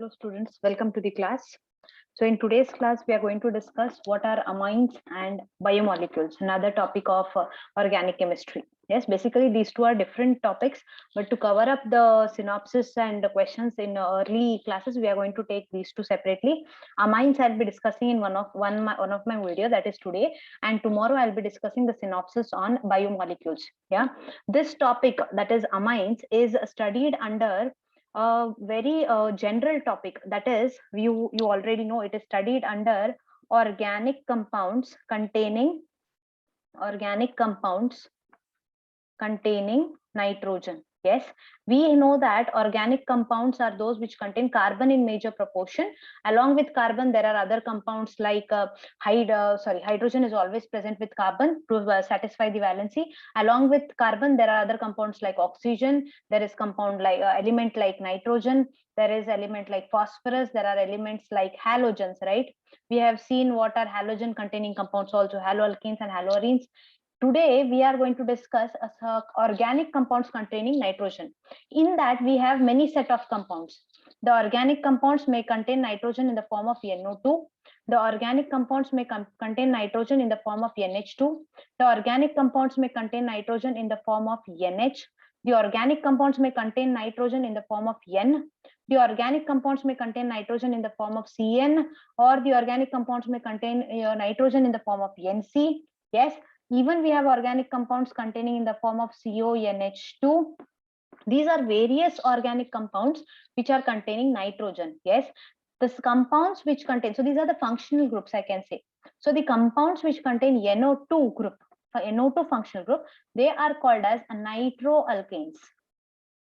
Hello students, welcome to the class. So in today's class, we are going to discuss what are amines and biomolecules, another topic of organic chemistry. Yes, basically these two are different topics, but to cover up the synopsis and the questions in early classes, we are going to take these two separately. Amines I'll be discussing in one of my video, that is today, and tomorrow I'll be discussing the synopsis on biomolecules. Yeah, this topic, that is amines, is studied under a very general topic, that is you already know it is studied under organic compounds containing nitrogen. Yes, we know that organic compounds are those which contain carbon in major proportion. Along with carbon, there are other compounds like hydrogen is always present with carbon to satisfy the valency. Along with carbon, there are other compounds like oxygen. There is compound like element like nitrogen. There is element like phosphorus. There are elements like halogens. Right? We have seen what are halogen containing compounds, also haloalkanes and haloarenes. Today, we are going to discuss organic compounds containing nitrogen. In that, we have many set of compounds. The organic compounds may contain nitrogen in the form of NO2. The organic compounds may contain nitrogen in the form of NH2. The organic compounds may contain nitrogen in the form of NH. The organic compounds may contain nitrogen in the form of N. The organic compounds may contain nitrogen in the form of CN, or the organic compounds may contain nitrogen in the form of NC. Yes, even we have organic compounds containing in the form of CONH2. These are various organic compounds which are containing nitrogen. Yes, the compounds which contain, so these are the functional groups, I can say. So the compounds which contain NO2 group, NO2 functional group, they are called as nitroalkanes.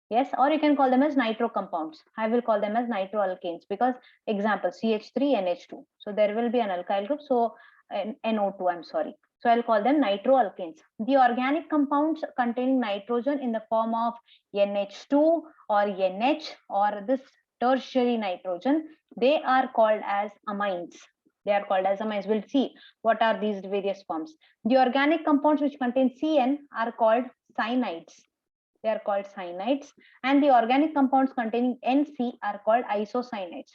Yes, or you can call them as nitro compounds. I will call them as nitroalkanes because example CH3NH2. So there will be an alkyl group. So NO2, I'm sorry. So I'll call them nitroalkanes. The organic compounds containing nitrogen in the form of NH2 or NH or this tertiary nitrogen, they are called as amines. They are called as amines. We'll see what are these various forms. The organic compounds which contain CN are called cyanides. They are called cyanides, and the organic compounds containing NC are called isocyanates.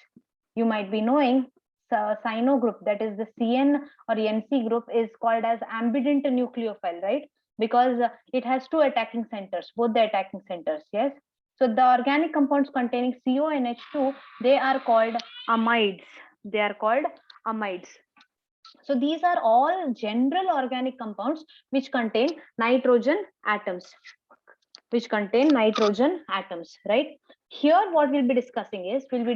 You might be knowing cyano group, that is the CN or NC group, is called as ambident nucleophile, right? Because it has two attacking centers, both the attacking centers. Yes. So the organic compounds containing CONH2, they are called amides. They are called amides. So these are all general organic compounds which contain nitrogen atoms. Right? Here, what we'll be discussing is, chiefly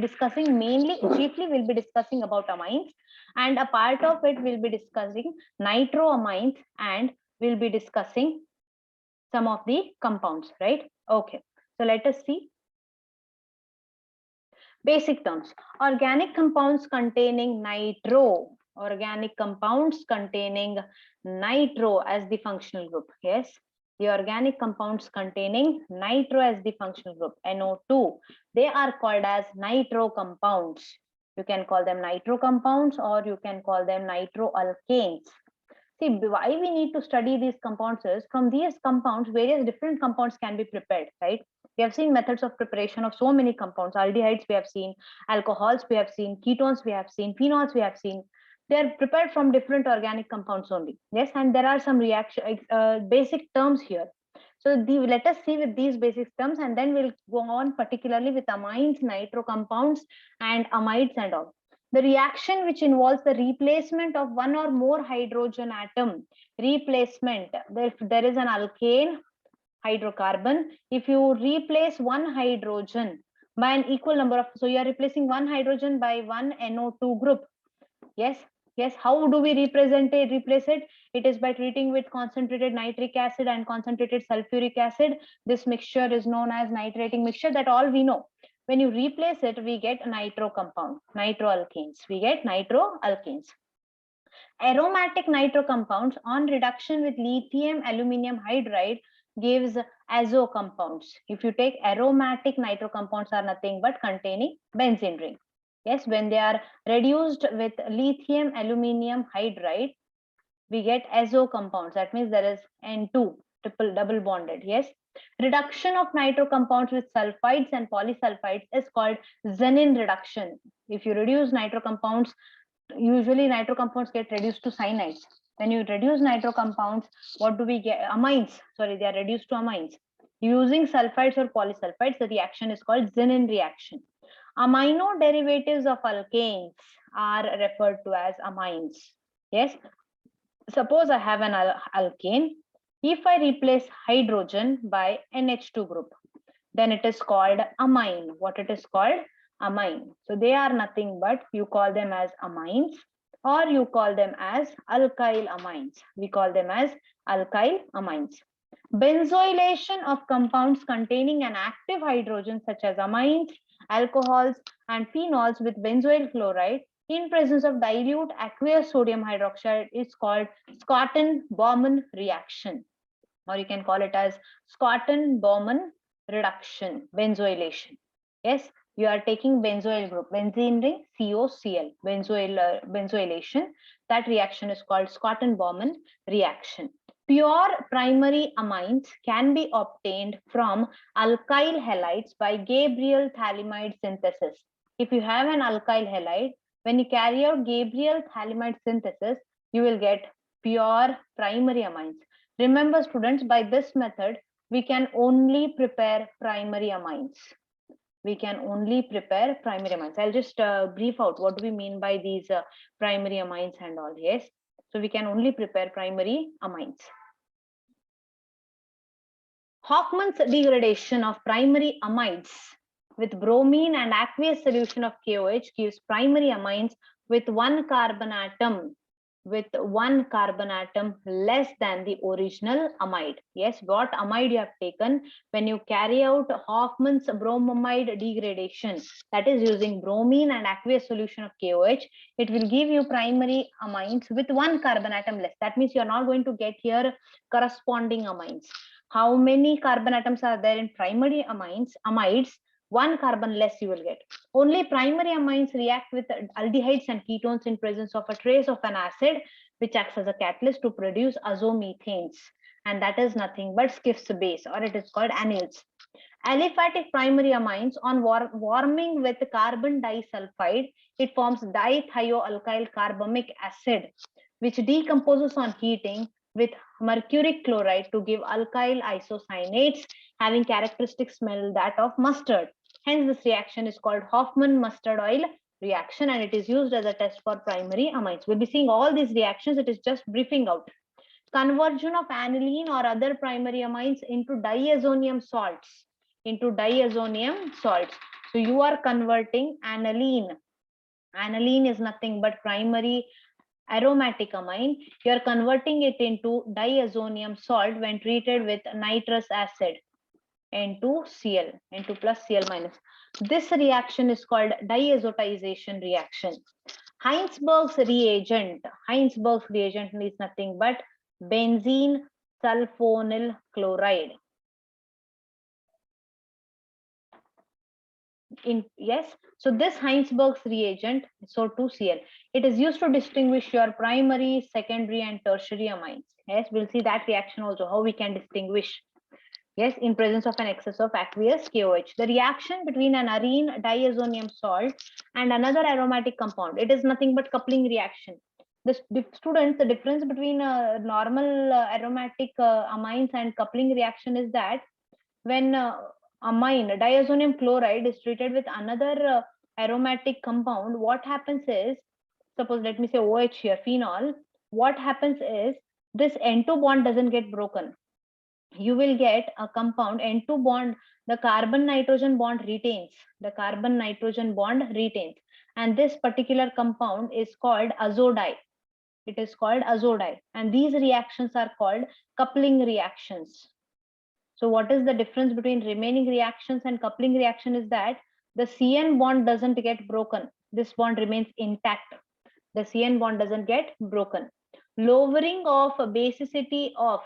we'll be discussing about amines, and a part of it we'll be discussing nitroamines, and we'll be discussing some of the compounds, right? Okay, so let us see. Basic terms: organic compounds containing nitro, as the functional group. Yes, the organic compounds containing nitro as the functional group, NO2, they are called as nitro compounds. You can call them nitro compounds or you can call them nitroalkanes. See, why we need to study these compounds is, from these compounds, various different compounds can be prepared, right? We have seen methods of preparation of so many compounds. Aldehydes we have seen, alcohols we have seen, ketones we have seen, phenols we have seen. They are prepared from different organic compounds only. Yes, and there are some basic terms here. So let us see with these basic terms, and then we'll go on particularly with amines, nitro compounds, and amides and all. The reaction which involves the replacement of one or more hydrogen atom, replacement. If there is an alkane, hydrocarbon, if you replace one hydrogen by an equal number of, so you are replacing one hydrogen by one NO2 group. Yes, how do we replace it? It is by treating with concentrated nitric acid and concentrated sulfuric acid. This mixture is known as nitrating mixture, that all we know. When you replace it, we get nitro compound, nitroalkanes. Aromatic nitro compounds on reduction with lithium aluminium hydride gives azo compounds. If you take aromatic nitro compounds, are nothing but containing benzene ring. Yes, when they are reduced with lithium aluminium hydride, we get azo compounds. That means there is N2 double bonded. Yes, Reduction of nitro compounds with sulfides and polysulfides is called Zenin reduction. If you reduce nitro compounds, usually nitro compounds get reduced to cyanides. When you reduce nitro compounds, what do we get? Amines. Sorry, they are reduced to amines. Using sulfides or polysulfides, the reaction is called Zenin reaction. Amino derivatives of alkanes are referred to as amines. Yes. Suppose I have an alkane. If I replace hydrogen by NH2 group, then it is called amine. What it is called? Amine. So they are nothing but, you call them as amines or you call them as alkyl amines. We call them as alkyl amines. Benzylation of compounds containing an active hydrogen such as amines, alcohols and phenols with benzoyl chloride in presence of dilute aqueous sodium hydroxide is called Schotten-Baumann reaction, or you can call it as Schotten-Baumann reduction, benzylation. Yes, you are taking benzoyl group, benzene ring, COCl, benzylation. That reaction is called Schotten-Baumann reaction. Pure primary amines can be obtained from alkyl halides by Gabriel thalamide synthesis. If you have an alkyl halide, when you carry out Gabriel thalamide synthesis, you will get pure primary amines. Remember students, by this method, we can only prepare primary amines. We can only prepare primary amines. I'll just brief out what do we mean by these primary amines and all. Yes, so we can only prepare primary amines. Hoffmann's degradation of primary amides with bromine and aqueous solution of KOH gives primary amines with one carbon atom less than the original amide. Yes, what amide you have taken, when you carry out Hoffmann's bromamide degradation, that is using bromine and aqueous solution of KOH, it will give you primary amines with one carbon atom less. That means you are not going to get here corresponding amines. How many carbon atoms are there in primary amides? One carbon less you will get. Only primary amines react with aldehydes and ketones in presence of a trace of an acid, which acts as a catalyst to produce azomethanes, and that is nothing but Schiff's base, or it is called anils. Aliphatic primary amines, on warming with carbon disulfide, it forms dithioalkyl carbamic acid, which decomposes on heating with mercuric chloride to give alkyl isocyanates having characteristic smell that of mustard. Hence, this reaction is called Hoffmann mustard oil reaction, and it is used as a test for primary amines. We'll be seeing all these reactions. It is just briefing out. Conversion of aniline or other primary amines into diazonium salts. So you are converting aniline. Aniline is nothing but primary aromatic amine. You are converting it into diazonium salt when treated with nitrous acid, N2Cl, N2 plus Cl minus. This reaction is called diazotization reaction. Heinsberg's reagent is nothing but benzene sulfonyl chloride. So this Heinsberg's reagent, so 2Cl, it is used to distinguish your primary, secondary and tertiary amines. Yes, we'll see that reaction also, how we can distinguish. Yes, in presence of an excess of aqueous KOH. The reaction between an arene diazonium salt and another aromatic compound, it is nothing but coupling reaction. The students, the difference between normal aromatic amines and coupling reaction is that when amine, diazonium chloride, is treated with another aromatic compound, what happens is, suppose let me say OH here, phenol, what happens is this N2 bond doesn't get broken. You will get a compound N2 bond, the carbon nitrogen bond retains, and this particular compound is called azodide. It is called azodide, and these reactions are called coupling reactions. So what is the difference between remaining reactions and coupling reaction is that the CN bond doesn't get broken. This bond remains intact. The CN bond doesn't get broken. Lowering of basicity of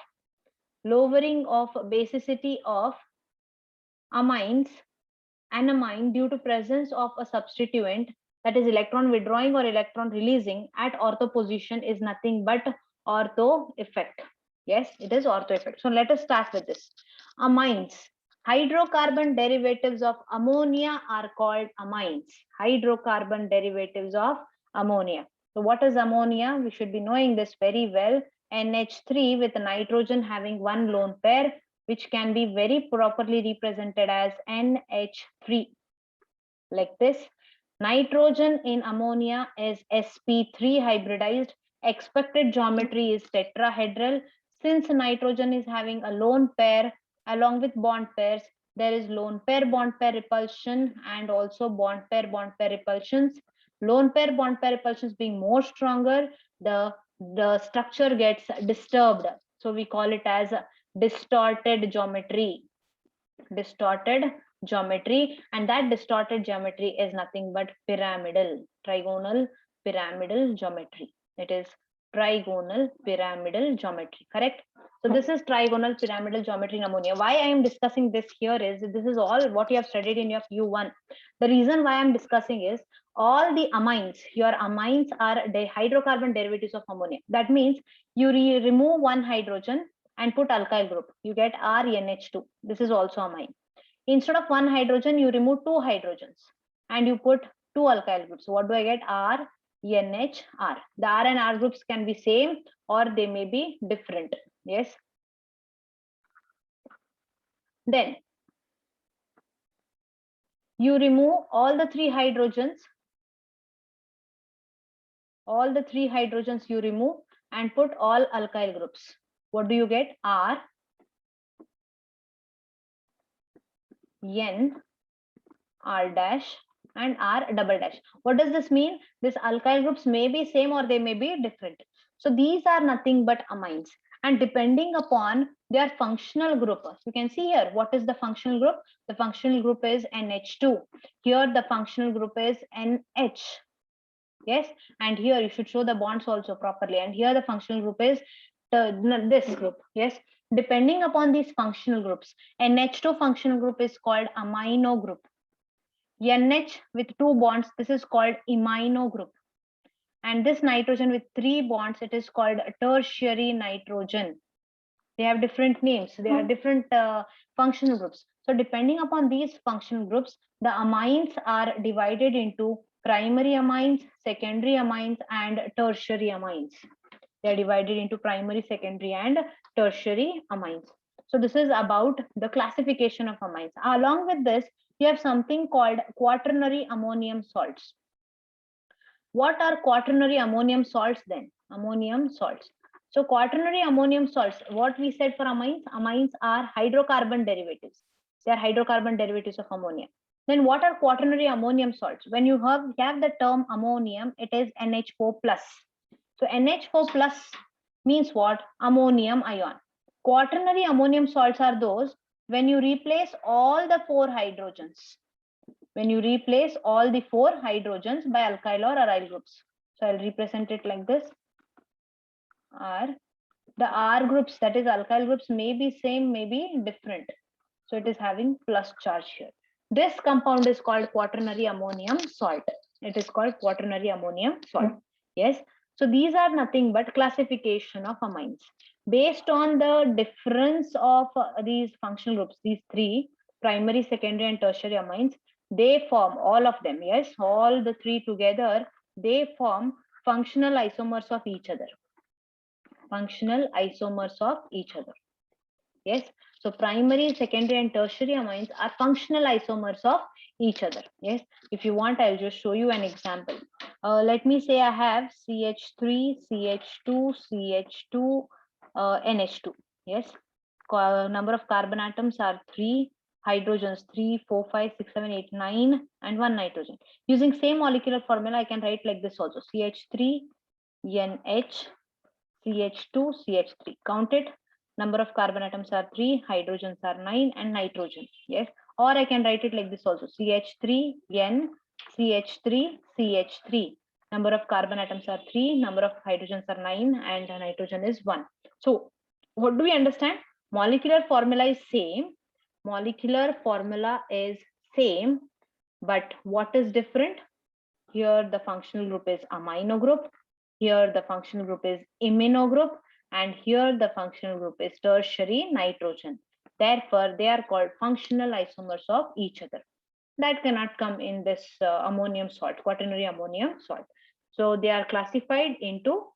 amines, anamine, due to presence of a substituent, that is electron withdrawing or electron releasing at ortho position, is nothing but ortho effect. Yes, it is ortho effect. So let us start with this. Amines. Hydrocarbon derivatives of ammonia are called amines. Hydrocarbon derivatives of ammonia. So what is ammonia? We should be knowing this very well. NH3 with nitrogen having one lone pair, which can be very properly represented as NH3. Like this. Nitrogen in ammonia is sp3 hybridized. Expected geometry is tetrahedral. Since nitrogen is having a lone pair along with bond pairs, there is lone pair bond pair repulsion and also bond pair repulsions. Lone pair bond pair repulsions being more stronger, the structure gets disturbed. So we call it as distorted geometry. Distorted geometry, and that distorted geometry is nothing but pyramidal, trigonal pyramidal geometry. It is trigonal pyramidal geometry, correct? So this is trigonal pyramidal geometry in ammonia. Why I am discussing this here is this is all what you have studied in your Q1. The reason why I am discussing is all the amines, your amines are the hydrocarbon derivatives of ammonia. That means you remove one hydrogen and put alkyl group, you get RNH2. This is also amine. Instead of one hydrogen, you remove two hydrogens and you put two alkyl groups. So what do I get? R, NH, R. The R and R groups can be same or they may be different. Yes. Then you remove all the three hydrogens. All the three hydrogens you remove and put all alkyl groups. What do you get? R, N, R dash and R double dash. What does this mean? This alkyl groups may be same or they may be different. So these are nothing but amines, and depending upon their functional group, you can see here what is the functional group. The functional group is NH2. Here the functional group is NH. Yes, and here you should show the bonds also properly, and here the functional group is this group. Yes, depending upon these functional groups, NH2 functional group is called amino group. NH with two bonds, this is called imino group. And this nitrogen with three bonds, it is called tertiary nitrogen. They have different names. They are different functional groups. So depending upon these functional groups, the amines are divided into primary amines, secondary amines, and tertiary amines. They are divided into primary, secondary, and tertiary amines. So this is about the classification of amines. Along with this, you have something called quaternary ammonium salts. What are quaternary ammonium salts then? Ammonium salts. So quaternary ammonium salts, what we said for amines, amines are hydrocarbon derivatives. They are hydrocarbon derivatives of ammonia. Then what are quaternary ammonium salts? When you have the term ammonium, it is NH4 plus. So NH4 plus means what? Ammonium ion. Quaternary ammonium salts are those when you replace all the four hydrogens. When you replace all the four hydrogens by alkyl or aryl groups. So I'll represent it like this. R. The R groups, that is alkyl groups, may be same, may be different. So it is having plus charge here. This compound is called quaternary ammonium salt. It is called quaternary ammonium salt. Yes. So these are nothing but classification of amines. Based on the difference of these functional groups, these three, primary, secondary, and tertiary amines, they form, all of them, yes, all the three together, they form functional isomers of each other. Functional isomers of each other. Yes, so primary, secondary, and tertiary amines are functional isomers of each other. Yes, if you want, I'll just show you an example. Let me say I have CH3, CH2, CH2, NH2. Yes, number of carbon atoms are 3, hydrogens 3, 4, 5, 6, 7, 8, 9, and 1 nitrogen. Using same molecular formula, I can write like this also: CH3, NH, CH2, CH3. Count it. Number of carbon atoms are 3, hydrogens are 9, and nitrogen. Yes, or I can write it like this also: CH3, N, CH3, CH3. Number of carbon atoms are 3, number of hydrogens are 9, and nitrogen is 1. So what do we understand? Molecular formula is same. Molecular formula is same, but what is different? Here the functional group is amino group. Here the functional group is imino group, and here the functional group is tertiary nitrogen. Therefore, they are called functional isomers of each other. That cannot come in this ammonium salt, quaternary ammonium salt. So they are classified into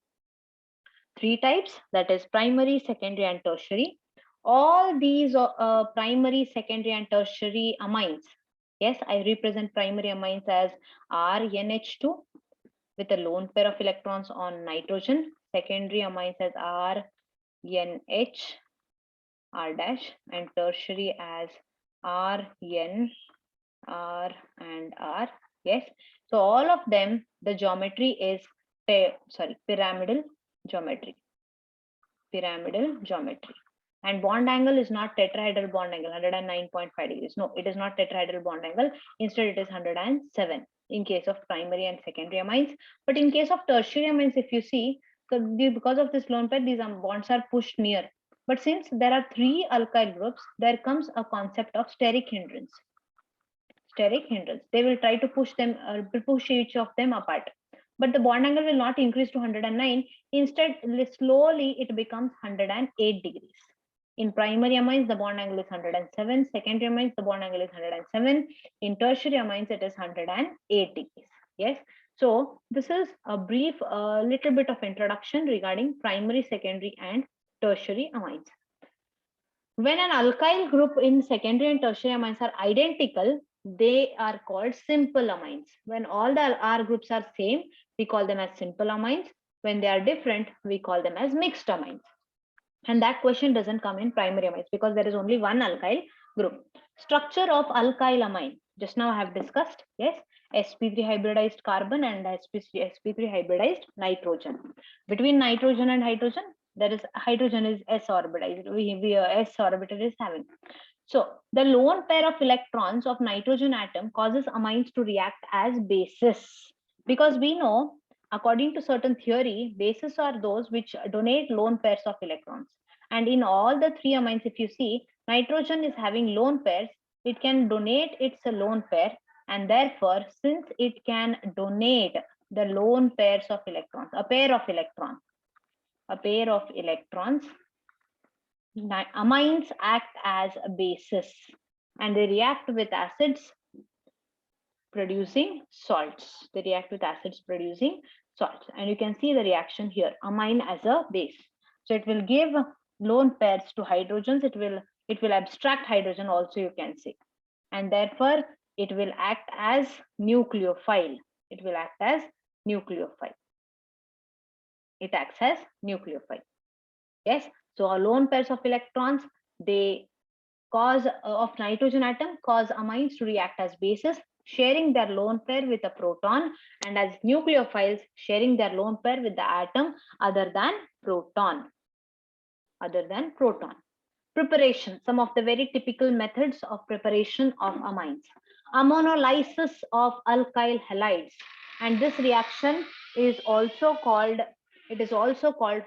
three types, that is primary, secondary, and tertiary. All these primary, secondary, and tertiary amines. Yes, I represent primary amines as RNH2 with a lone pair of electrons on nitrogen. Secondary amines as RNH, R dash, and tertiary as RN, R, and R. Yes. So all of them, the geometry is pyramidal geometry. Pyramidal geometry. And bond angle is not tetrahedral bond angle, 109.5 degrees. No, it is not tetrahedral bond angle. Instead, it is 107 in case of primary and secondary amines. But in case of tertiary amines, if you see, so because of this lone pair, these bonds are pushed near. But since there are three alkyl groups, there comes a concept of steric hindrance. Steric hindrance. They will try to push each of them apart. But the bond angle will not increase to 109. Instead, slowly it becomes 108 degrees. In primary amines, the bond angle is 107. Secondary amines, the bond angle is 107. In tertiary amines, it is 108 degrees. Yes. So this is a brief, little bit of introduction regarding primary, secondary, and tertiary amines. When an alkyl group in secondary and tertiary amines are identical, they are called simple amines. When all the R groups are same, we call them as simple amines. When they are different, we call them as mixed amines. And that question doesn't come in primary amines because there is only one alkyl group. Structure of alkyl amine. Just now I have discussed, yes, sp3 hybridized carbon and sp3 hybridized nitrogen. Between nitrogen and hydrogen, there is hydrogen is s orbitized. S orbital is having. So the lone pair of electrons of nitrogen atom causes amines to react as bases, because we know, according to certain theory, bases are those which donate lone pairs of electrons. And in all the three amines, if you see, nitrogen is having lone pairs, it can donate its lone pair, and therefore, since it can donate the lone pairs of electrons, a pair of electrons, amines act as a basis and they react with acids producing salts. They react with acids producing salts. And you can see the reaction here, amine as a base. So it will give lone pairs to hydrogens. It will abstract hydrogen also, you can see. And therefore, it will act as nucleophile. It will act as nucleophile. It acts as nucleophile. Yes. So our lone pairs of electrons, they cause of nitrogen atom cause amines to react as bases, sharing their lone pair with a proton, and as nucleophiles sharing their lone pair with the atom other than proton. Preparation, some of the very typical methods of preparation of amines. Ammonolysis of alkyl halides, and this reaction is also called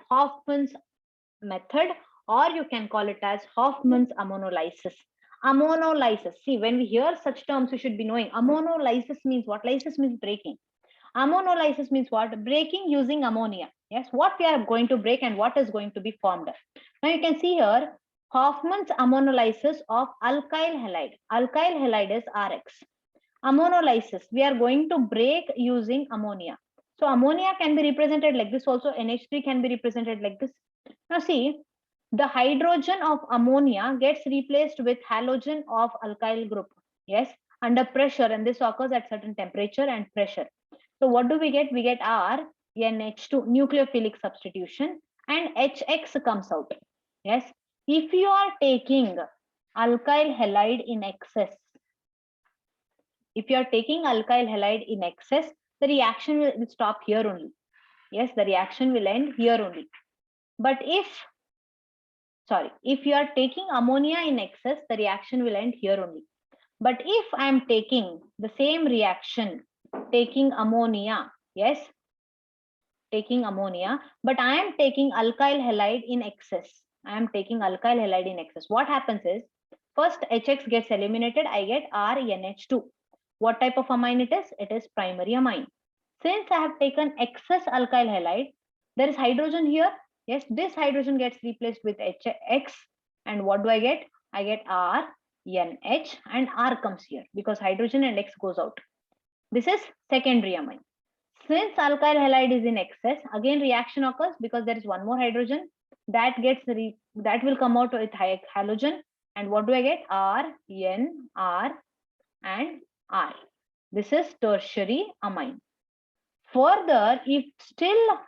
Hoffman's method, or you can call it as Hoffman's ammonolysis. Ammonolysis, see, when we hear such terms, we should be knowing ammonolysis means what? Lysis means breaking. Ammonolysis means what? Breaking using ammonia. Yes, what we are going to break and what is going to be formed. Now you can see here Hoffman's ammonolysis of alkyl halide. Alkyl halide is RX. Ammonolysis, we are going to break using ammonia. So ammonia can be represented like this also, NH3 can be represented like this. Now see, the hydrogen of ammonia gets replaced with halogen of alkyl group. Yes, under pressure, and this occurs at certain temperature and pressure. So what do we get? We get RNH2, nucleophilic substitution, and HX comes out. Yes, if you are taking alkyl halide in excess, the reaction will stop here only. Yes, the reaction will end here only. But if you are taking ammonia in excess, the reaction will end here only. But if I am taking the same reaction, taking ammonia, but I am taking alkyl halide in excess. What happens is, first HX gets eliminated, I get RNH2. What type of amine it is? It is primary amine. Since I have taken excess alkyl halide, there is hydrogen here. Yes, this hydrogen gets replaced with X, and what do I get? I get R, NH, and R comes here because hydrogen and X goes out. This is secondary amine. Since alkyl halide is in excess, again reaction occurs because there is one more hydrogen that that will come out with halogen. And what do I get? R, N, R, and R. This is tertiary amine. Further, if still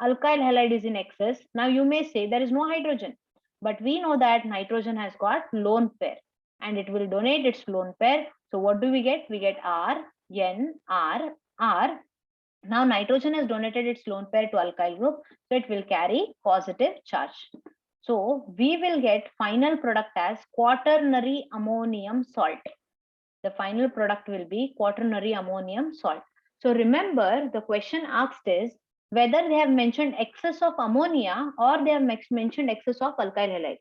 alkyl halide is in excess, now you may say there is no hydrogen, but we know that nitrogen has got lone pair and it will donate its lone pair. So what do we get? We get R, N, R, R. Now nitrogen has donated its lone pair to alkyl group, so it will carry positive charge. So we will get final product as quaternary ammonium salt. The final product will be quaternary ammonium salt. So remember, the question asked is whether they have mentioned excess of ammonia or they have mentioned excess of alkyl halide.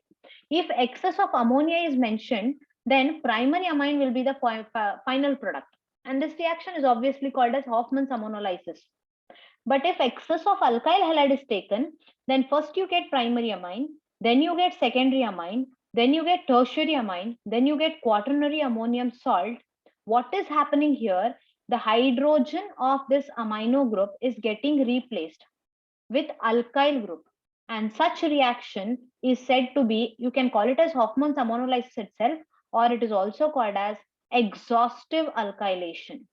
If excess of ammonia is mentioned, then primary amine will be the final product. And this reaction is obviously called as Hoffman's ammonolysis. But if excess of alkyl halide is taken, then first you get primary amine, then you get secondary amine, then you get tertiary amine, then you get quaternary ammonium salt. What is happening here? The hydrogen of this amino group is getting replaced with alkyl group. And such reaction is said to be, you can call it as Hoffman's ammonolysis itself, or it is also called as exhaustive alkylation.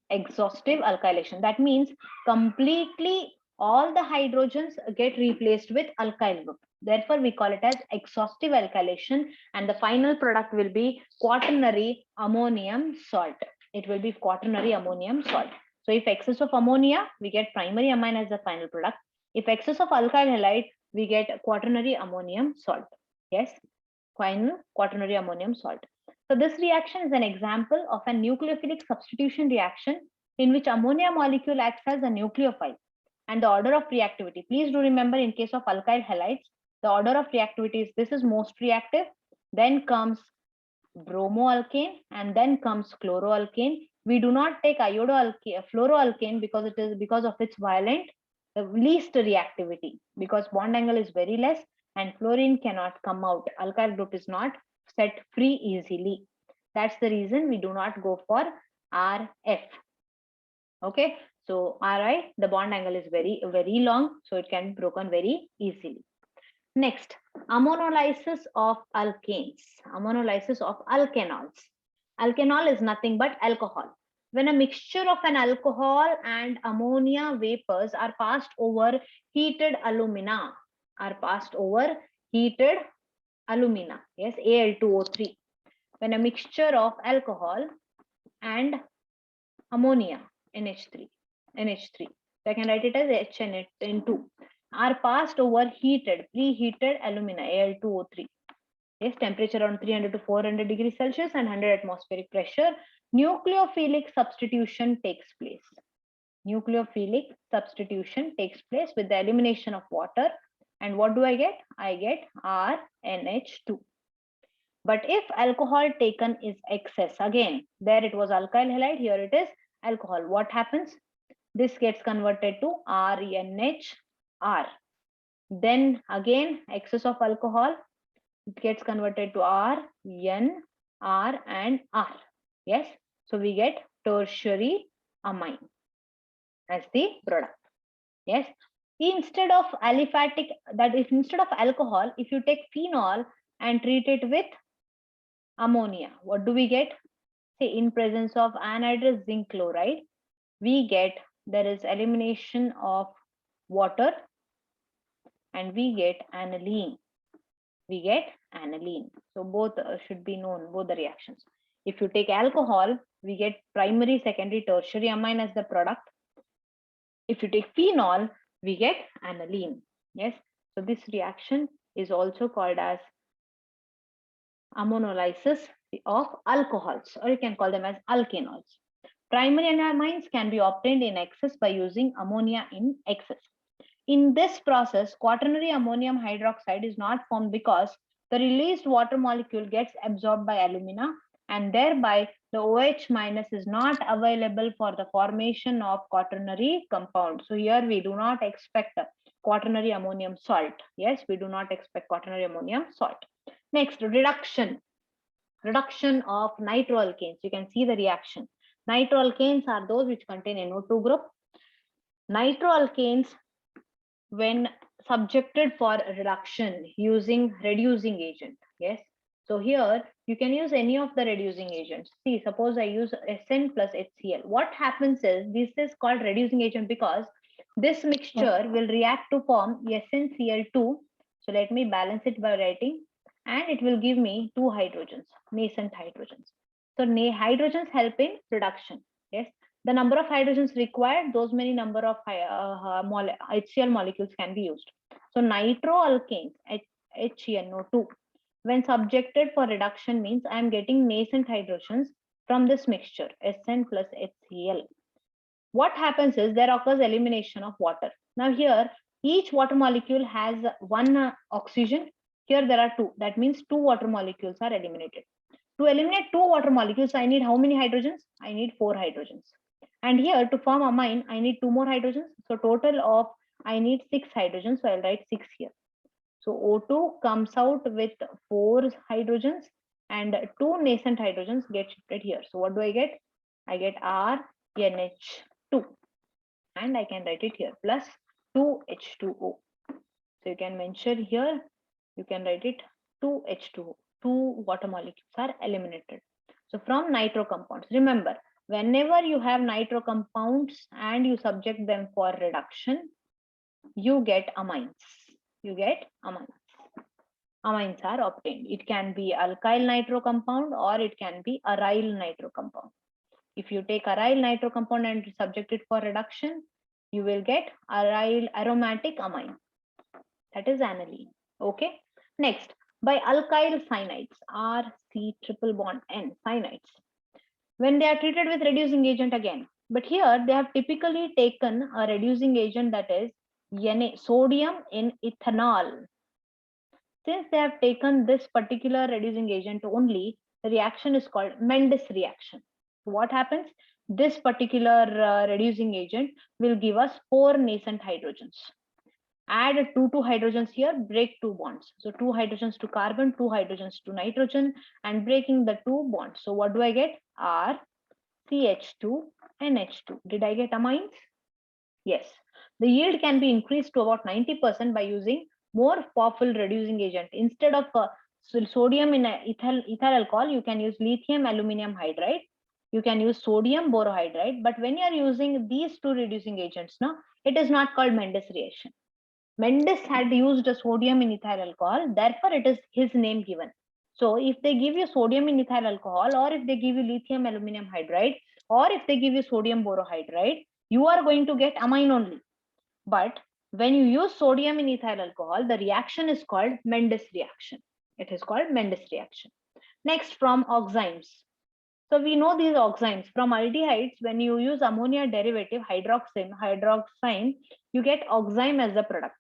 Exhaustive alkylation. That means completely all the hydrogens get replaced with alkyl group. Therefore, we call it as exhaustive alkylation, and the final product will be quaternary ammonium salt. It will be quaternary ammonium salt. So if excess of ammonia, we get primary amine as the final product. If excess of alkyl halide, we get quaternary ammonium salt. Yes, final quaternary ammonium salt. So this reaction is an example of a nucleophilic substitution reaction in which ammonia molecule acts as a nucleophile. And the order of reactivity, please do remember, in case of alkyl halides, the order of reactivity is this is most reactive, then comes bromoalkane, and then comes chloroalkane. We do not take fluoroalkane because it is because of its violent, the least reactivity, because bond angle is very less and fluorine cannot come out. Alkyl group is not set free easily. That's the reason we do not go for RF. Okay, so Ri, the bond angle is very long, so it can be broken very easily. Next, ammonolysis of alkanes, ammonolysis of alkanols. Alkanol is nothing but alcohol. When a mixture of an alcohol and ammonia vapors are passed over heated alumina, yes, Al2O3. When a mixture of alcohol and ammonia, NH3, so I can write it as HNN2, are passed over preheated alumina, Al2O3. Yes, temperature around 300 to 400 degrees Celsius and 100 atmospheric pressure. Nucleophilic substitution takes place. Nucleophilic substitution takes place with the elimination of water. And what do I get? I get RNH2. But if alcohol taken is excess, again, there it was alkyl halide, here it is alcohol. What happens? This gets converted to RNHR. Then again, excess of alcohol, it gets converted to R, N, R, and R. Yes, so we get tertiary amine as the product. Yes, instead of aliphatic, that is instead of alcohol, if you take phenol and treat it with ammonia, what do we get? Say in presence of anhydrous zinc chloride, we get, there is elimination of water and we get aniline. So both should be known, both the reactions. If you take alcohol, we get primary, secondary, tertiary amine as the product. If you take phenol, we get aniline. Yes, so this reaction is also called as ammonolysis of alcohols, or you can call them as alkanols. Primary amines can be obtained in excess by using ammonia in excess. In this process, quaternary ammonium hydroxide is not formed because the released water molecule gets absorbed by alumina, and thereby the OH minus is not available for the formation of quaternary compound. So here we do not expect quaternary ammonium salt. Yes, we do not expect quaternary ammonium salt. Next, reduction of nitroalkanes. You can see the reaction. Nitroalkanes are those which contain NO2 group. Nitroalkanes, when subjected for reduction using reducing agent. Yes, so here you can use any of the reducing agents. See, suppose I use SN plus HCl. What happens is, this is called reducing agent because this mixture will react to form SnCl2. So let me balance it by writing, and it will give me two hydrogens, nascent hydrogens. So hydrogens help in reduction. Yes, the number of hydrogens required, those many number of HCl molecules can be used. So nitroalkanes, HNO2, when subjected for reduction means I am getting nascent hydrogens from this mixture, SN plus HCl. What happens is there occurs elimination of water. Now here, each water molecule has one oxygen. Here there are two. That means two water molecules are eliminated. To eliminate two water molecules, I need how many hydrogens? I need 4 hydrogens. And here to form amine, I need 2 more hydrogens. So total of, I need 6 hydrogens. So I'll write 6 here. So O2 comes out with 4 hydrogens and 2 nascent hydrogens get shifted here. So what do I get? I get RNH2. And I can write it here plus 2H2O. So you can mention here, you can write it 2H2O. 2 water molecules are eliminated. So from nitro compounds, remember, whenever you have nitro compounds and you subject them for reduction, you get amines. You get amines. Amines are obtained. It can be alkyl nitro compound or it can be aryl nitro compound. If you take aryl nitro compound and subject it for reduction, you will get aryl aromatic amine. That is aniline. Okay. Next, by alkyl cyanides, RC triple bond N cyanides. When they are treated with reducing agent again, but here they have typically taken a reducing agent, that is Na, sodium in ethanol. Since they have taken this particular reducing agent only, the reaction is called Mendes reaction. What happens? This particular reducing agent will give us 4 nascent hydrogens. Add 2 hydrogens here, break 2 bonds. So 2 hydrogens to carbon, 2 hydrogens to nitrogen, and breaking the 2 bonds. So what do I get? R, CH2, NH2. Did I get amines? Yes. The yield can be increased to about 90% by using more powerful reducing agent. Instead of sodium in ethyl alcohol, you can use lithium aluminum hydride. You can use sodium borohydride. But when you are using these two reducing agents, no, it is not called Mendes reaction. Mendes had used a sodium in ethyl alcohol, therefore it is his name given. So if they give you sodium in ethyl alcohol, or if they give you lithium aluminum hydride, or if they give you sodium borohydride, you are going to get amine only. But when you use sodium in ethyl alcohol, the reaction is called Mendes reaction. It is called Mendes reaction. Next, from oximes. So we know these oximes. From aldehydes, when you use ammonia derivative hydroxime, you get oxime as the product.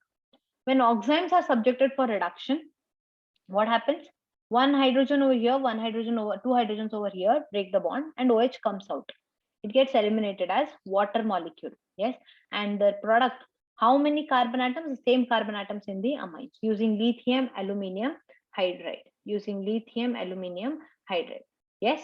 When oximes are subjected for reduction, what happens? One hydrogen over here, one hydrogen over, 2 hydrogens over here, break the bond, and OH comes out. It gets eliminated as water molecule. Yes, and the product, how many carbon atoms? The same carbon atoms in the amines, using lithium aluminum hydride. Using lithium aluminum hydride. Yes,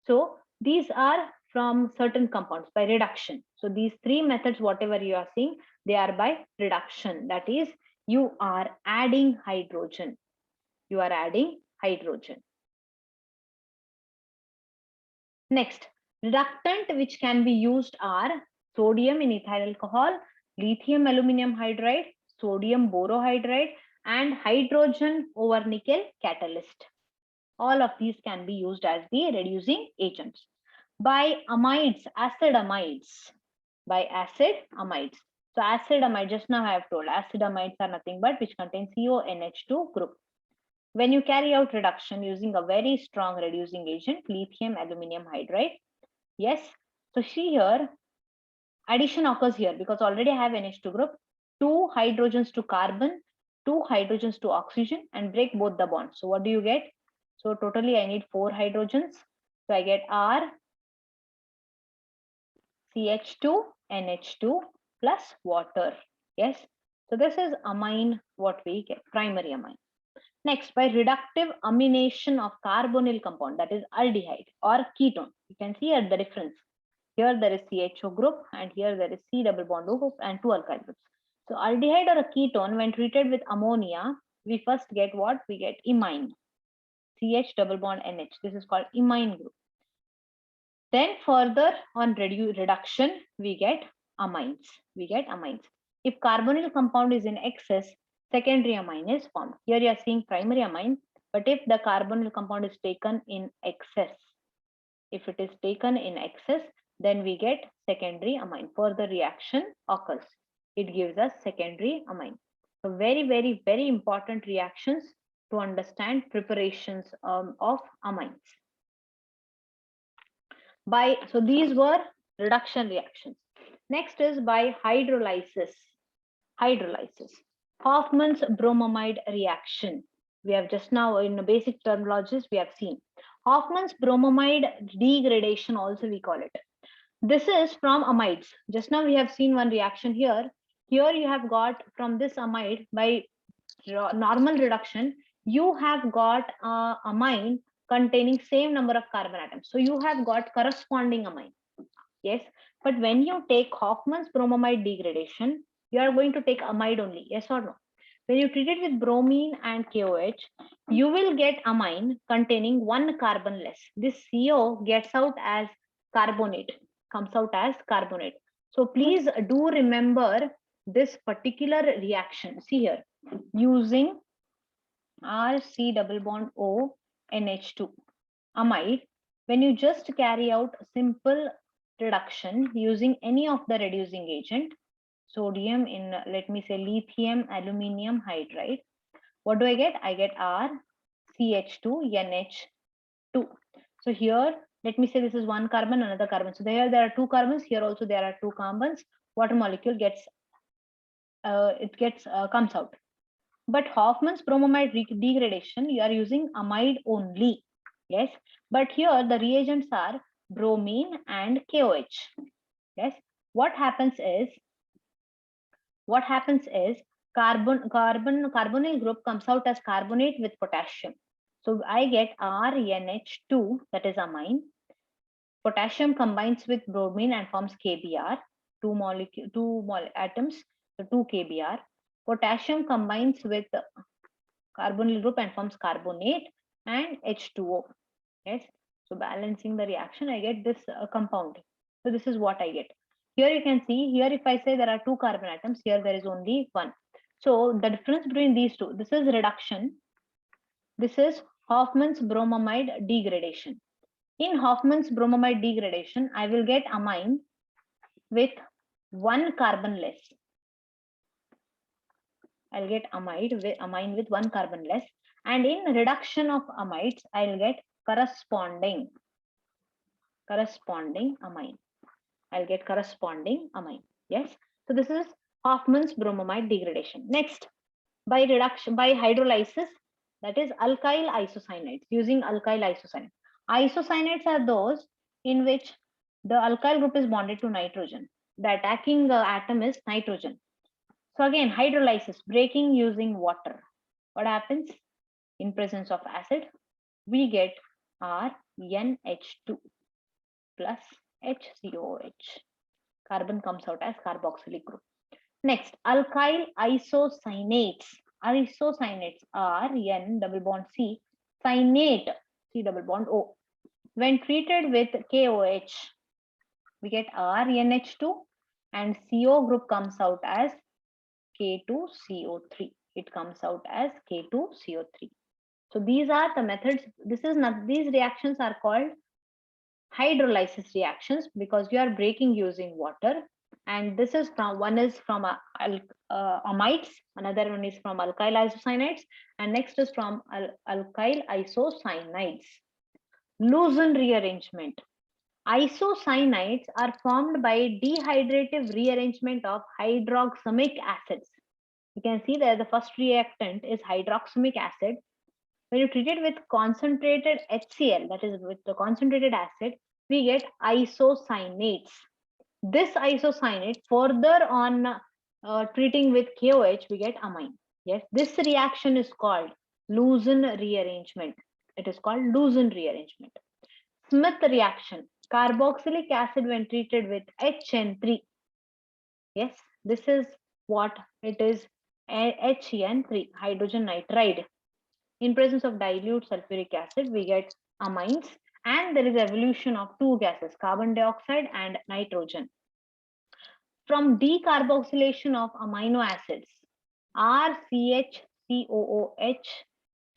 so these are from certain compounds by reduction. So these 3 methods, whatever you are seeing, they are by reduction. That is, you are adding hydrogen. You are adding hydrogen. Next, reductant which can be used are sodium in ethyl alcohol, lithium aluminum hydride, sodium borohydride, and hydrogen over nickel catalyst. All of these can be used as the reducing agents. By amides, acid amides. By acid amides. So acid amide, just now I have told, acid amides are nothing but which contain CONH2 group. When you carry out reduction using a very strong reducing agent, lithium aluminum hydride, yes. So see here, addition occurs here because already I have NH2 group, 2 hydrogens to carbon, 2 hydrogens to oxygen, and break both the bonds. So what do you get? So totally I need 4 hydrogens. So I get R, CH2, NH2 plus water. Yes. So this is amine, what we get, primary amine. Next, by reductive amination of carbonyl compound, that is aldehyde or ketone. You can see here the difference. Here there is CHO group and here there is C double bond O group and two alkyl groups. So aldehyde or a ketone, when treated with ammonia, we first get what? We get imine, CH double bond NH. This is called imine group. Then further on reduction, we get amines. We get amines. If carbonyl compound is in excess, secondary amine is formed. Here you are seeing primary amine, but if the carbonyl compound is taken in excess, if it is taken in excess, then we get secondary amine. Further reaction occurs. It gives us secondary amine. So very, very, very important reactions to understand preparations of amines. So these were reduction reactions. Next is by hydrolysis. Hydrolysis. Hoffman's bromamide reaction. We have just now in the basic terminologies we have seen. Hoffman's bromamide degradation also we call it. This is from amides. Just now we have seen one reaction here. Here you have got from this amide by normal reduction, you have got amine containing same number of carbon atoms. So you have got corresponding amine. Yes, but when you take Hoffman's bromamide degradation, you are going to take amide only. Yes or no? When you treat it with bromine and KOH, you will get amine containing one carbon less. This CO gets out as carbonate, comes out as carbonate. So please do remember this particular reaction. See here, using RC double bond O NH2 amide, when you just carry out simple reduction using any of the reducing agent, sodium in, let me say, lithium aluminium hydride, what do I get? I get RCH2 NH2. So here, let me say this is one carbon, another carbon. So there are two carbons. Here also there are two carbons. Water molecule gets comes out. But Hoffman's bromamide degradation, you are using amide only. Yes, but here the reagents are bromine and KOH. Yes, what happens is carbonyl group comes out as carbonate with potassium. So I get RNH2, that is amine. Potassium combines with bromine and forms KBr, two atoms, so 2 KBr. Potassium combines with carbonyl group and forms carbonate and H2O. Yes, so balancing the reaction, I get this compound. So this is what I get. Here you can see, here if I say there are two carbon atoms, here there is only one. So the difference between these two, this is reduction, this is Hoffman's bromamide degradation. In Hoffman's bromamide degradation, I will get amine with one carbon less. I'll get amine with one carbon less. And in reduction of amides, I'll get corresponding amine. I'll get corresponding amine. Yes. So this is Hoffman's bromamide degradation. Next, by hydrolysis, that is alkyl isocyanates, using alkyl isocyanates. Isocyanates are those in which the alkyl group is bonded to nitrogen. The attacking atom is nitrogen. So again, hydrolysis, breaking using water. What happens? In presence of acid, we get RNH2 plus HCOH. Carbon comes out as carboxylic group. Next, alkyl isocyanates. Isocyanates are N double bond C, cyanate, C double bond O. When treated with KOH, we get RNH2 and CO group comes out as K2CO3. It comes out as K2CO3. So these are the methods. These reactions are called hydrolysis reactions because you are breaking using water. And this is from, one is from amides, another one is from alkyl isocyanates, and next is from alkyl isocyanides. Loosen rearrangement. Isocyanides are formed by dehydrative rearrangement of hydroxamic acids. You can see that the first reactant is hydroxamic acid. When you treat it with concentrated HCl, that is with the concentrated acid, we get isocyanates. This isocyanate further on treating with KOH, we get amine. Yes, this reaction is called Leuzen rearrangement. It is called Leuzen rearrangement. Smith reaction, carboxylic acid when treated with HN3. Yes, this is what it is, HN3, hydrogen nitride. In presence of dilute sulfuric acid, we get amines, and there is evolution of two gases, carbon dioxide and nitrogen. From decarboxylation of amino acids, RCHCOOH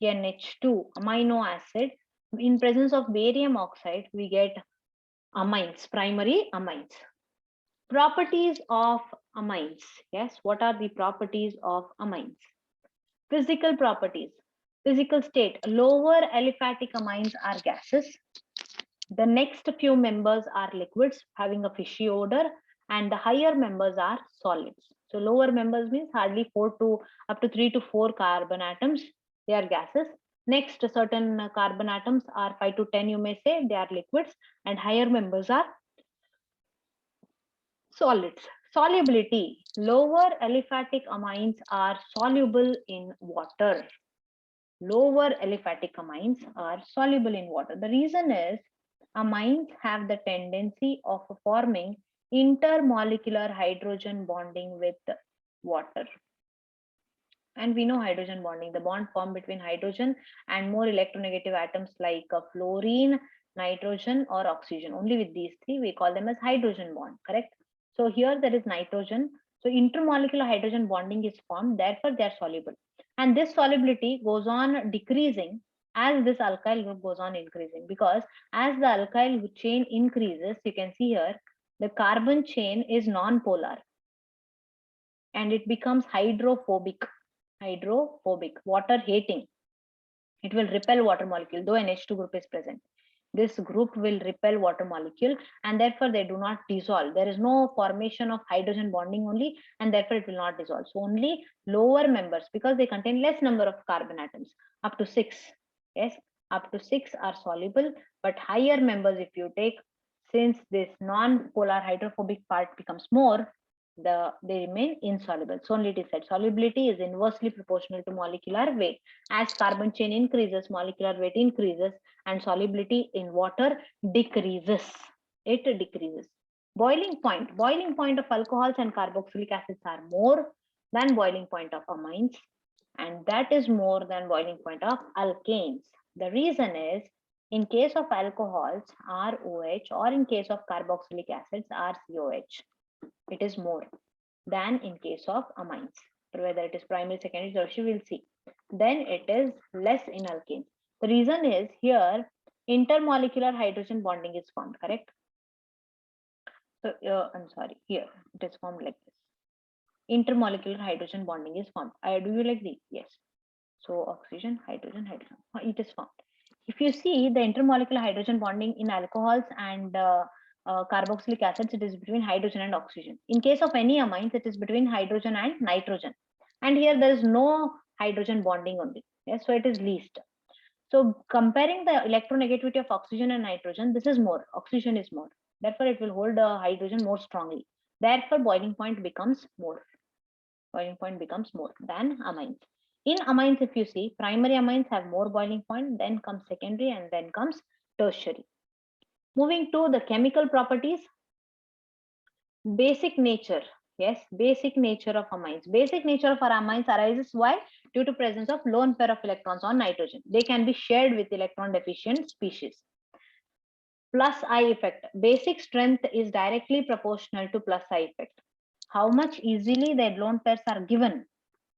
NH2 amino acid, in presence of barium oxide, we get amines, primary amines. Properties of amines. Yes, what are the properties of amines? Physical properties. Physical state. Lower aliphatic amines are gases. The next few members are liquids having a fishy odor, and the higher members are solids. So lower members means hardly 4 to up to 3 to 4 carbon atoms. They are gases. Next, certain carbon atoms are 5 to 10, you may say, they are liquids, and higher members are solids. Solubility. Lower aliphatic amines are soluble in water. Lower aliphatic amines are soluble in water. The reason is amines have the tendency of forming intermolecular hydrogen bonding with water. And we know hydrogen bonding, the bond formed between hydrogen and more electronegative atoms like fluorine, nitrogen, or oxygen. Only with these three, we call them as hydrogen bond, correct? So here there is nitrogen. So intermolecular hydrogen bonding is formed, therefore they are soluble. And this solubility goes on decreasing as this alkyl group goes on increasing, because as the alkyl chain increases, you can see here, the carbon chain is non-polar and it becomes hydrophobic, water hating. It will repel water molecule, though an H2 group is present. This group will repel water molecule, and therefore they do not dissolve. There is no formation of hydrogen bonding only, and therefore it will not dissolve. So only lower members, because they contain less number of carbon atoms, up to 6. Yes, up to 6 are soluble, but higher members, if you take, since this non-polar hydrophobic part becomes more, they remain insoluble. So only it is said solubility is inversely proportional to molecular weight. As carbon chain increases, molecular weight increases, and solubility in water decreases. It decreases. Boiling point of alcohols and carboxylic acids are more than boiling point of amines, and that is more than boiling point of alkanes. The reason is, in case of alcohols, ROH, or in case of carboxylic acids, RCOH, it is more than in case of amines. Whether it is primary, secondary, tertiary, we'll see. Then it is less in alkanes. The reason is here intermolecular hydrogen bonding is formed, correct? So I'm sorry, here it is formed like this. Intermolecular hydrogen bonding is formed. Do you like the? Yes. So oxygen, hydrogen, hydrogen. It is formed. If you see the intermolecular hydrogen bonding in alcohols and carboxylic acids, it is between hydrogen and oxygen. In case of any amines, it is between hydrogen and nitrogen. And here there is no hydrogen bonding only. Yes, so it is least. So comparing the electronegativity of oxygen and nitrogen, this is more. Oxygen is more. Therefore, it will hold hydrogen more strongly. Therefore, boiling point becomes more. Boiling point becomes more than amines. In amines, if you see, primary amines have more boiling point, then comes secondary, and then comes tertiary. Moving to the chemical properties, basic nature. Yes, basic nature of amines. Basic nature of our amines arises why? Due to presence of lone pair of electrons on nitrogen. They can be shared with electron deficient species. Plus I effect. Basic strength is directly proportional to plus I effect. How much easily the lone pairs are given.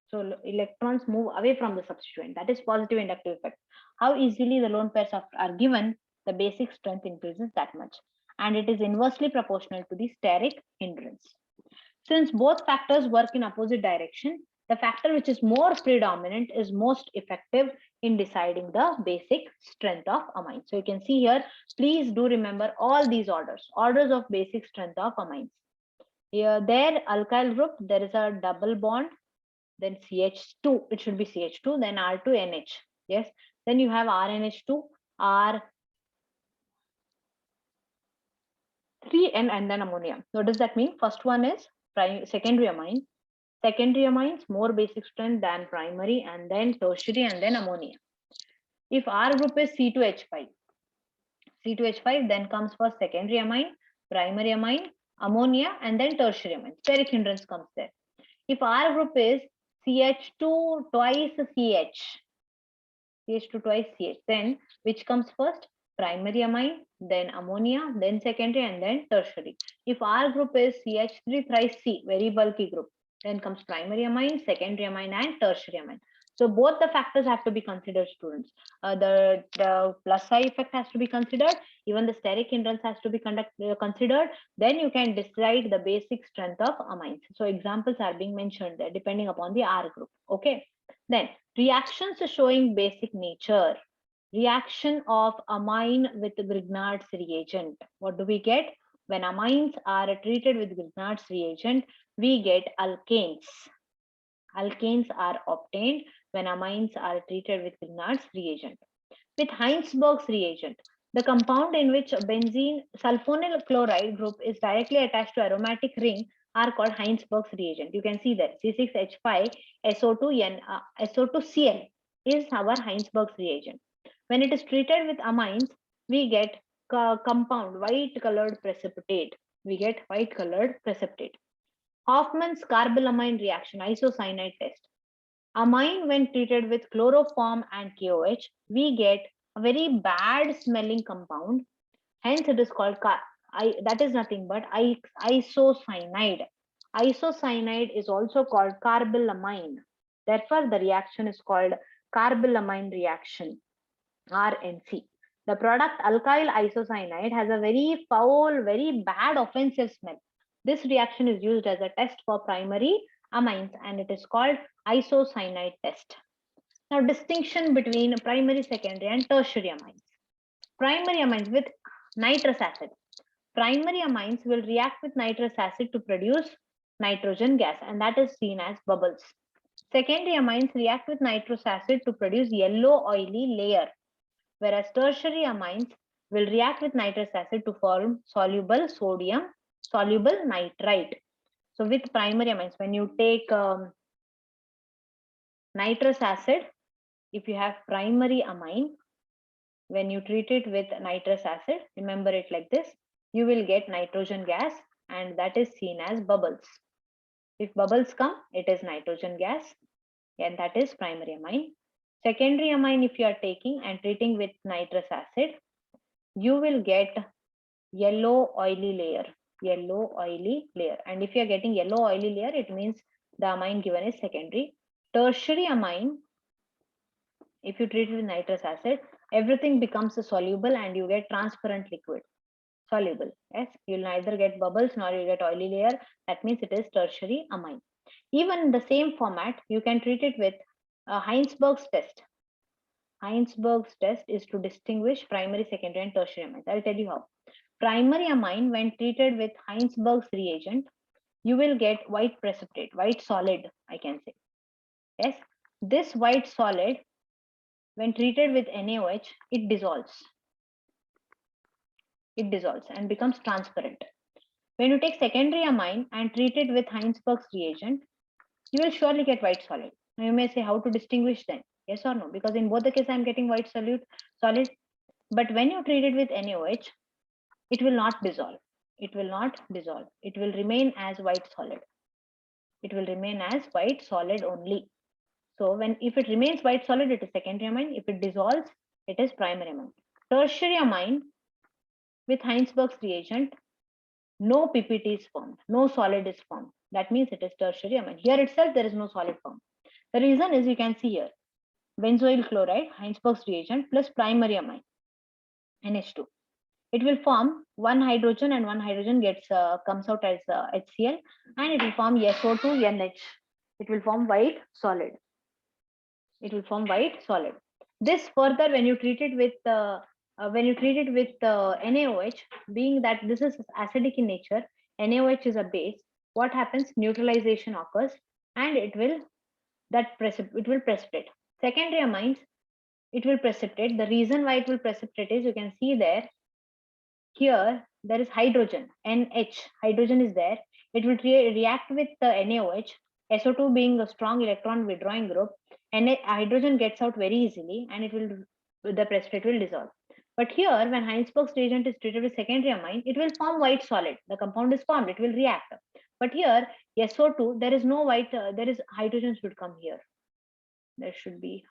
So electrons move away from the substituent. That is positive inductive effect. How easily the lone pairs are given, the basic strength increases that much. And it is inversely proportional to the steric hindrance. Since both factors work in opposite direction, the factor which is more predominant is most effective in deciding the basic strength of amines. So you can see here, please do remember all these orders of basic strength of amines. Here, there alkyl group, there is a double bond, then CH2, it should be CH2, then R2NH. Yes, then you have RNH2, R3N, and then ammonia. What does that mean? First one is secondary amine, Secondary amines, more basic strength than primary, and then tertiary, and then ammonia. If R group is C2H5, C2H5, then comes first secondary amine, primary amine, ammonia, and then tertiary amine. Steric hindrance comes there. If R group is CH2 twice CH, CH2 twice CH, then which comes first? Primary amine, then ammonia, then secondary, and then tertiary. If R group is CH3 thrice C, very bulky group, then comes primary amine, secondary amine, and tertiary amine. So both the factors have to be considered, students. The plus side effect has to be considered. Even the steric hindrance has to be considered. Then you can decide the basic strength of amines. So examples are being mentioned there depending upon the R group. Okay. Then reactions showing basic nature. Reaction of amine with Grignard's reagent. What do we get? When amines are treated with Grignard's reagent, we get alkanes. Alkanes are obtained when amines are treated with Grignard's reagent. With Heinsberg's reagent, the compound in which benzene sulfonyl chloride group is directly attached to aromatic ring are called Heinsberg's reagent. You can see that C6H5 SO2N SO2Cl is our Heinsberg's reagent. When it is treated with amines, we get compound white colored precipitate. We get white colored precipitate. Hoffman's carbylamine reaction, isocyanide test. Amine, when treated with chloroform and KOH, we get a very bad smelling compound. Hence, it is called that is nothing but isocyanide. Isocyanide is also called carbylamine. Therefore, the reaction is called carbylamine reaction, RNC. The product alkyl isocyanide has a very foul, very bad offensive smell. This reaction is used as a test for primary amines and it is called isocyanide test. Now, distinction between primary, secondary, and tertiary amines. Primary amines with nitrous acid. Primary amines will react with nitrous acid to produce nitrogen gas, and that is seen as bubbles. Secondary amines react with nitrous acid to produce yellow oily layer, whereas tertiary amines will react with nitrous acid to form soluble sodium, soluble nitrite. So with primary amines, when you take nitrous acid, if you have primary amine, when you treat it with nitrous acid, remember it like this, you will get nitrogen gas and that is seen as bubbles. If bubbles come, it is nitrogen gas and that is primary amine. Secondary amine, if you are taking and treating with nitrous acid, you will get yellow oily layer, yellow oily layer. And if you are getting yellow oily layer, it means the amine given is secondary. Tertiary amine, if you treat it with nitrous acid, everything becomes soluble and you get transparent liquid. Soluble. Yes, you'll neither get bubbles nor you get oily layer. That means it is tertiary amine. Even in the same format, you can treat it with Heinsberg's test. Heinsberg's test is to distinguish primary, secondary, and tertiary amines. I'll tell you how. Primary amine, when treated with Heinsberg's reagent, you will get white precipitate, white solid, I can say. Yes, this white solid, when treated with NaOH, it dissolves. It dissolves and becomes transparent. When you take secondary amine and treat it with Heinsberg's reagent, you will surely get white solid. Now you may say how to distinguish them? Yes or no? Because in both the cases, I'm getting white solid. But when you treat it with NaOH, it will not dissolve. It will not dissolve. It will remain as white solid. It will remain as white solid only. So if it remains white solid, it is secondary amine. If it dissolves, it is primary amine. Tertiary amine with Heinsberg's reagent, no PPT is formed, no solid is formed. That means it is tertiary amine. Here itself, there is no solid formed. The reason is you can see here, benzoyl chloride, Heinsberg's reagent plus primary amine, NH2. It will form one hydrogen and one hydrogen comes out as HCl and it will form SO2NH. It will form white solid. It will form white solid. This further, when you treat it with NaOH, being that this is acidic in nature, NaOH is a base. What happens? Neutralization occurs, and it will precipitate. Secondary amines, it will precipitate. The reason why it will precipitate is you can see there. Here there is hydrogen, NH. Hydrogen is there. It will react with the NaOH SO2 being a strong electron withdrawing group, and hydrogen gets out very easily and the precipitate will dissolve. But here, when Heinsberg's reagent is treated with secondary amine, it will form white solid. The compound is formed, it will react. But here, SO2, there is no white, there is hydrogen should come here. There should be.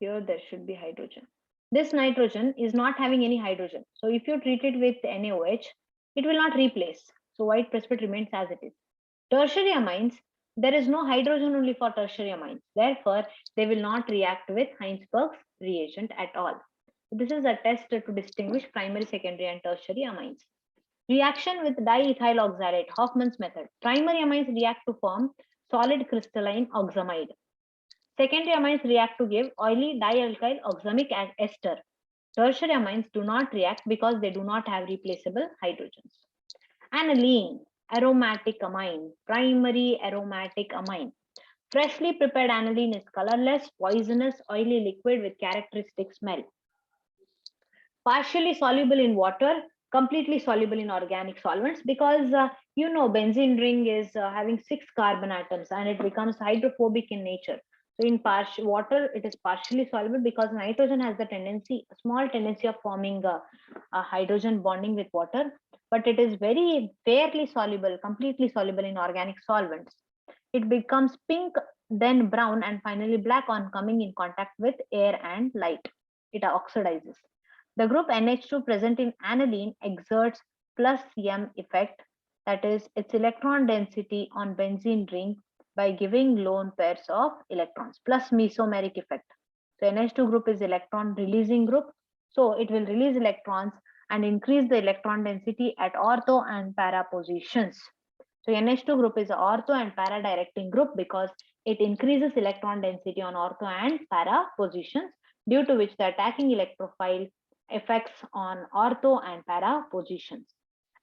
Here, there should be hydrogen. This nitrogen is not having any hydrogen. So if you treat it with NaOH, it will not replace. So white precipitate remains as it is. Tertiary amines, there is no hydrogen only for tertiary amines. Therefore, they will not react with Heinsberg's reagent at all. This is a test to distinguish primary, secondary, and tertiary amines. Reaction with diethyl oxalate, Hoffman's method. Primary amines react to form solid crystalline oxamide. Secondary amines react to give oily dialkyl oxamic ester. Tertiary amines do not react because they do not have replaceable hydrogens. Aniline, aromatic amine, primary aromatic amine. Freshly prepared aniline is colorless, poisonous, oily liquid with characteristic smell. Partially soluble in water, completely soluble in organic solvents, because benzene ring is having 6 carbon atoms and it becomes hydrophobic in nature. So in water, it is partially soluble because nitrogen has the tendency, a small tendency of forming a hydrogen bonding with water, but it is very fairly soluble, completely soluble in organic solvents. It becomes pink, then brown, and finally black on coming in contact with air and light. It oxidizes. The group NH2 present in aniline exerts plus M effect, that is, its electron density on benzene ring by giving lone pairs of electrons, plus mesomeric effect. So NH2 group is electron releasing group, so it will release electrons and increase the electron density at ortho and para positions. So NH2 group is ortho and para directing group because it increases electron density on ortho and para positions, due to which the attacking electrophile effects on ortho and para positions.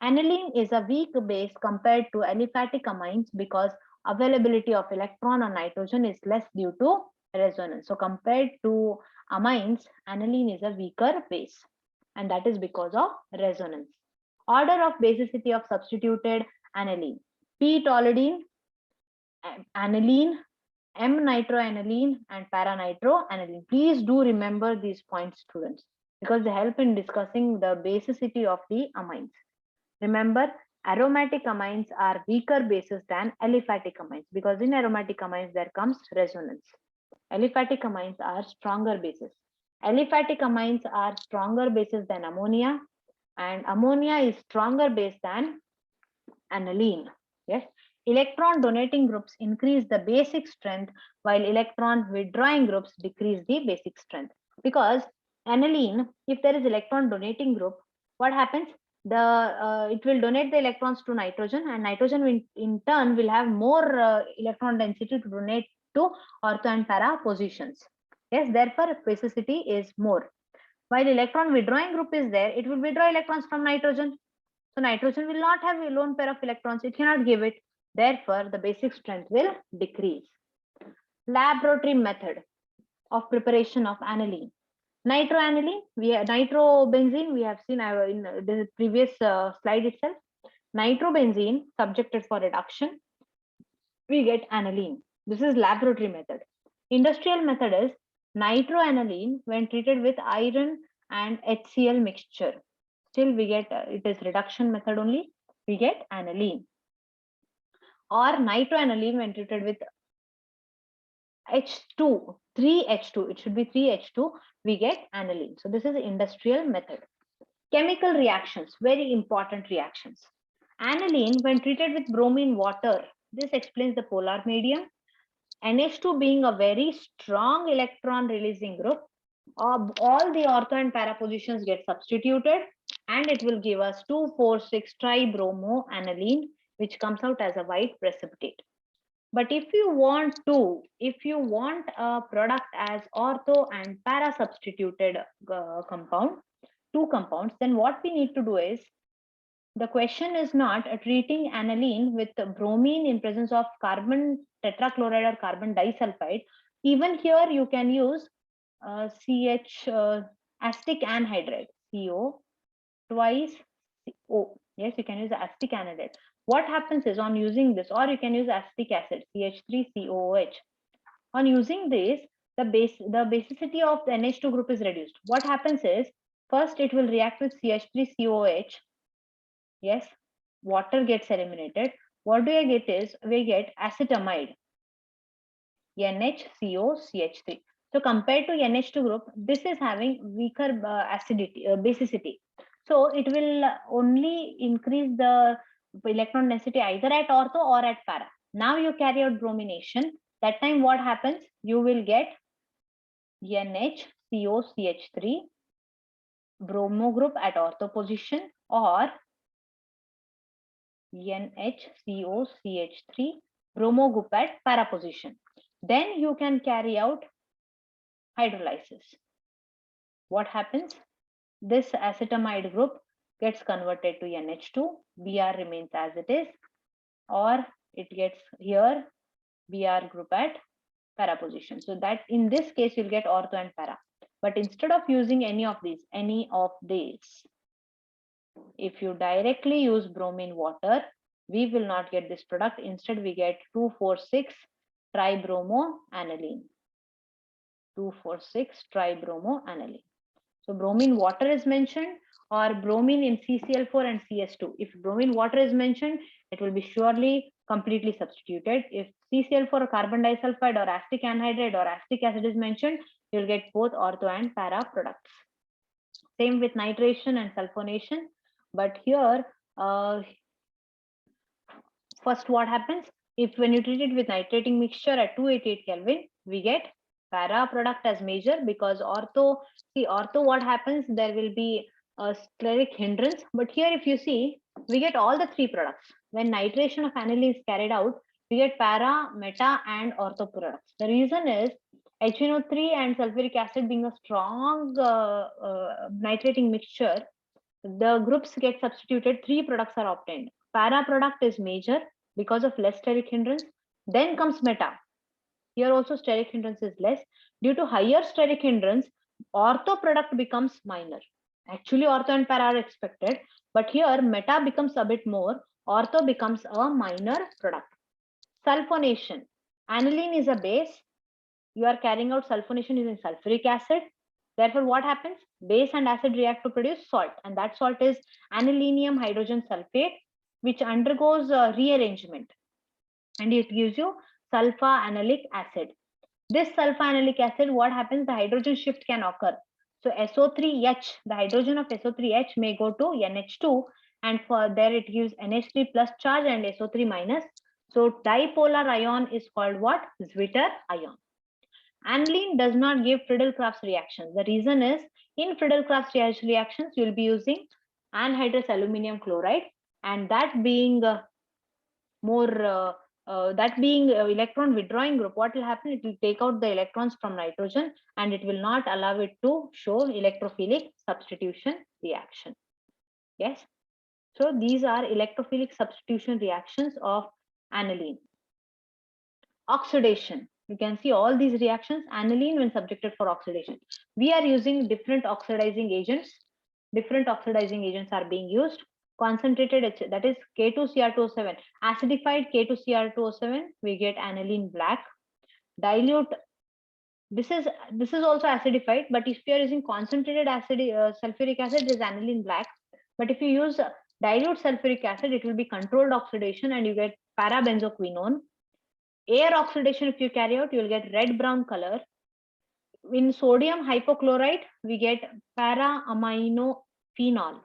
Aniline is a weak base compared to aliphatic amines because availability of electron on nitrogen is less due to resonance. So compared to amines, aniline is a weaker base, and that is because of resonance. Order of basicity of substituted aniline: p-toluidine, aniline, M-nitroaniline, and para-nitroaniline. Please do remember these points, students, because they help in discussing the basicity of the amines. Remember, aromatic amines are weaker bases than aliphatic amines, because in aromatic amines there comes resonance. Aliphatic amines are stronger bases. Aliphatic amines are stronger bases than ammonia, and ammonia is stronger base than aniline. Yes, electron donating groups increase the basic strength while electron withdrawing groups decrease the basic strength. Because aniline, if there is electron donating group, what happens? It will donate the electrons to nitrogen, and nitrogen in turn will have more electron density to donate to ortho and para positions. Yes, therefore basicity is more. While electron withdrawing group is there, it will withdraw electrons from nitrogen. So nitrogen will not have a lone pair of electrons, it cannot give it. Therefore, the basic strength will decrease. Laboratory method of preparation of aniline. Nitroaniline, nitrobenzene, we have seen in the previous slide itself. Nitrobenzene subjected for reduction, we get aniline. This is laboratory method. Industrial method is nitroaniline when treated with iron and HCl mixture. Still we get, it is reduction method only, we get aniline. Or nitroaniline when treated with H2, 3H2, it should be 3H2, we get aniline. So this is industrial method. Chemical reactions, very important reactions. Aniline when treated with bromine water, this explains the polar medium. NH2 being a very strong electron releasing group, all the ortho and para positions get substituted, and it will give us 2,4,6 tribromoaniline, which comes out as a white precipitate. But if you want a product as ortho and para substituted compound, two compounds, then what we need to do is, the question is not treating aniline with bromine in presence of carbon tetrachloride or carbon disulfide. Even here you can use CH acetic anhydride, CO twice CO. Yes, you can use acetic anhydride. What happens is on using this, or you can use acetic acid, CH3COOH. On using this, the basicity of the NH2 group is reduced. What happens is, first it will react with CH3COOH. Yes, water gets eliminated. What do I get is, we get acetamide, NHCOCH3. So compared to NH2 group, this is having weaker acidity, basicity. So it will only increase the electron density either at ortho or at para. Now you carry out bromination. That time what happens? You will get NHCOCH3 bromo group at ortho position, or NHCOCH3 bromo group at para position. Then you can carry out hydrolysis. What happens? This acetamide group gets converted to NH2, Br remains as it is, or it gets here Br group at para position. So that in this case you'll get ortho and para. But instead of using any of these, if you directly use bromine water, we will not get this product. Instead we get 2,4,6 tribromoaniline. 2,4,6 tribromoaniline. So bromine water is mentioned, or bromine in CCl4 and CS2. If bromine water is mentioned, it will be surely completely substituted. If CCl4 or carbon disulfide or acetic anhydride or acetic acid is mentioned, you'll get both ortho and para products. Same with nitration and sulfonation. But here, first what happens? If when you treat it with nitrating mixture at 288 Kelvin, we get para product as major, because ortho, what happens? There will be a steric hindrance. But here if you see, we get all the three products. When nitration of aniline is carried out, we get para, meta and ortho products. The reason is HNO3 and sulfuric acid being a strong nitrating mixture, the groups get substituted, three products are obtained. Para product is major because of less steric hindrance. Then comes meta. Here also steric hindrance is less. Due to higher steric hindrance, ortho product becomes minor. Actually ortho and para are expected, but here meta becomes a bit more, ortho becomes a minor product. Sulfonation. Aniline is a base. You are carrying out sulfonation using sulfuric acid. Therefore, what happens? Base and acid react to produce salt, and that salt is anilinium hydrogen sulfate, which undergoes rearrangement, and it gives you sulfa-anilic acid. This sulfa-anilic acid, what happens? The hydrogen shift can occur. So SO3H, the hydrogen of SO3H may go to NH2, and for there it gives NH3 plus charge and SO3 minus. So dipolar ion is called what? Zwitter ion. Aniline does not give Friedel-Crafts reactions. The reason is, in Friedel-Crafts reactions, you will be using anhydrous aluminum chloride, and that being electron withdrawing group, what will happen? It will take out the electrons from nitrogen, and it will not allow it to show electrophilic substitution reaction. Yes. So these are electrophilic substitution reactions of aniline. Oxidation. You can see all these reactions, aniline when subjected for oxidation. We are using different oxidizing agents. Different oxidizing agents are being used. Concentrated, that is K2Cr2O7. Acidified K2Cr2O7, we get aniline black. Dilute, this is also acidified, but if you are using concentrated acid, sulfuric acid, it is aniline black. But if you use dilute sulfuric acid, it will be controlled oxidation, and you get parabenzoquinone. Air oxidation, if you carry out, you will get red brown color. In sodium hypochlorite, we get para-aminophenol.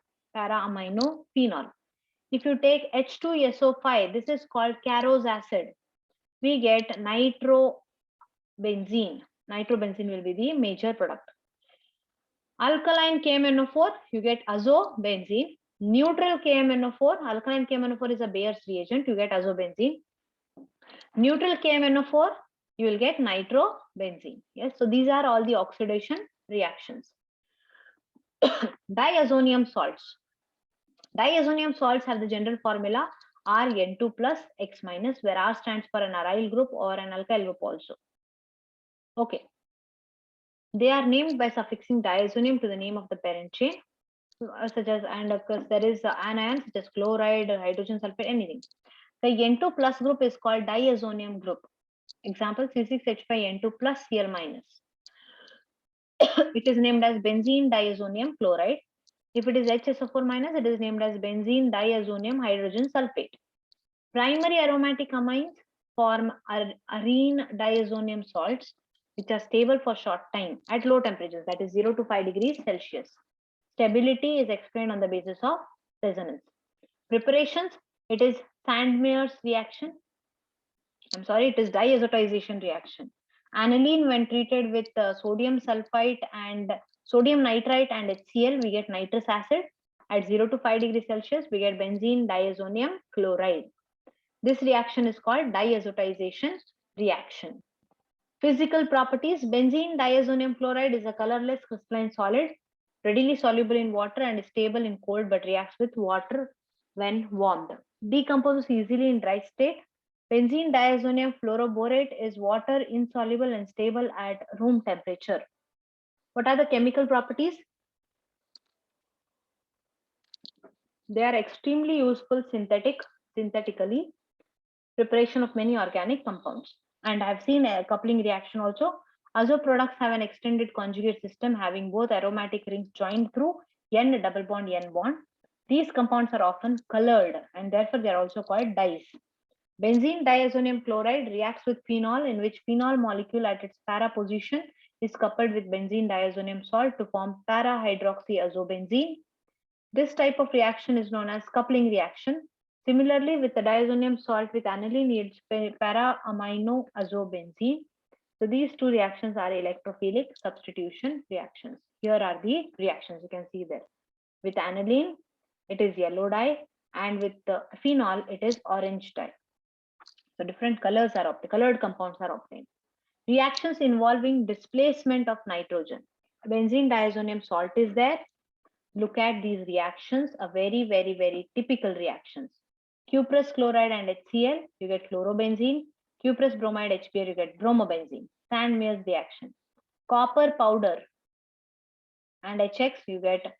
If you take H2SO5, this is called Carros acid. We get nitrobenzene. Nitrobenzene will be the major product. Alkaline KMNO4, you get azobenzene. Neutral KMNO4, alkaline KMNO4 is a Bayer's reagent, you get azobenzene. Neutral KMNO4, you will get nitrobenzene. Yes, so these are all the oxidation reactions. Diazonium salts. Diazonium salts have the general formula Rn2 plus X minus, where R stands for an aryl group or an alkyl group also. Okay. They are named by suffixing diazonium to the name of the parent chain. such as, and of course there is anions such as chloride, hydrogen sulfate, anything. The N2 plus group is called diazonium group. Example C6H5N2 plus Cl minus. It is named as benzene diazonium chloride. If it is HSO4 minus, it is named as benzene diazonium hydrogen sulfate. Primary aromatic amines form arene diazonium salts, which are stable for short time at low temperatures, that is 0 to 5 degrees Celsius. Stability is explained on the basis of resonance. Preparations, it is Sandmeyer's reaction. I'm sorry, it is diazotization reaction. Aniline, when treated with sodium sulfite and sodium nitrite and HCl, we get nitrous acid. At 0 to 5 degrees Celsius, we get benzene diazonium chloride. This reaction is called diazotization reaction. Physical properties, benzene diazonium chloride is a colorless crystalline solid, readily soluble in water and stable in cold but reacts with water when warmed. Decomposes easily in dry state. Benzene diazonium fluoroborate is water insoluble and stable at room temperature. What are the chemical properties? They are extremely useful synthetically, preparation of many organic compounds. And I've seen a coupling reaction also. Azo products have an extended conjugate system having both aromatic rings joined through N double bond N bond. These compounds are often colored and therefore they are also called dyes. Benzene diazonium chloride reacts with phenol, in which phenol molecule at its para position is coupled with benzene diazonium salt to form para-hydroxyazobenzene. This type of reaction is known as coupling reaction. Similarly, with the diazonium salt with aniline yields para-aminoazobenzene. So these two reactions are electrophilic substitution reactions. Here are the reactions, you can see there. With aniline, it is yellow dye, and with the phenol, it is orange dye. So different colors are obtained, colored compounds are obtained. Reactions involving displacement of nitrogen. Benzene diazonium salt is there. Look at these reactions, a very typical reactions. Cuprous chloride and HCl, you get chlorobenzene. Cuprous bromide HBr, you get bromobenzene. Sandmeyer's reaction. Copper powder and HX, you get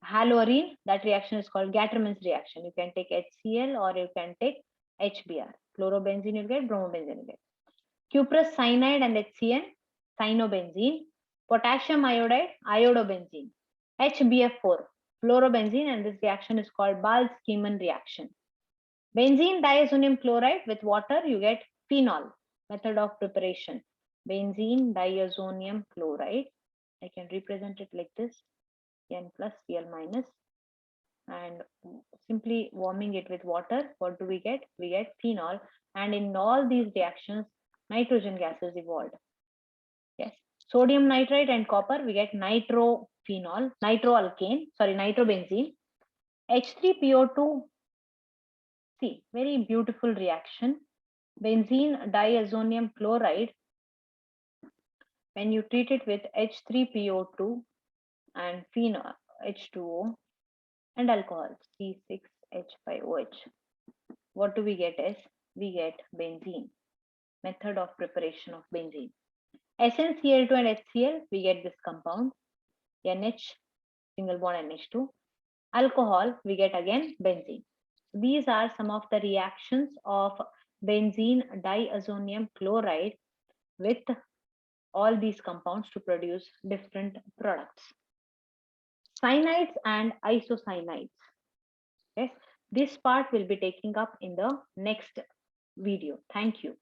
haloarine. That reaction is called Gattermann's reaction. You can take HCl or you can take HBr. Chlorobenzene, you get bromobenzene, you get. Cuprous cyanide and HCN, cyanobenzene. Potassium iodide, iodobenzene. HBF4, fluorobenzene, and this reaction is called Ball-Schiemann reaction. Benzene diazonium chloride with water, you get phenol. Method of preparation. Benzene diazonium chloride. I can represent it like this, N plus Cl minus. And simply warming it with water, what do we get? We get phenol. And in all these reactions, nitrogen gas is evolved. Yes. Sodium nitrite and copper, we get nitrophenol, nitrobenzene. H3PO2, see, very beautiful reaction. Benzene diazonium chloride, when you treat it with H3PO2 and phenol, H2O, and alcohol, C6H5OH. What do we get is, we get benzene. Method of preparation of benzene. SnCl2 and HCl, we get this compound, NH, single bond NH2. Alcohol, we get again benzene. These are some of the reactions of benzene diazonium chloride with all these compounds to produce different products. Cyanides and isocyanides. Yes, this part will be taking up in the next video. Thank you.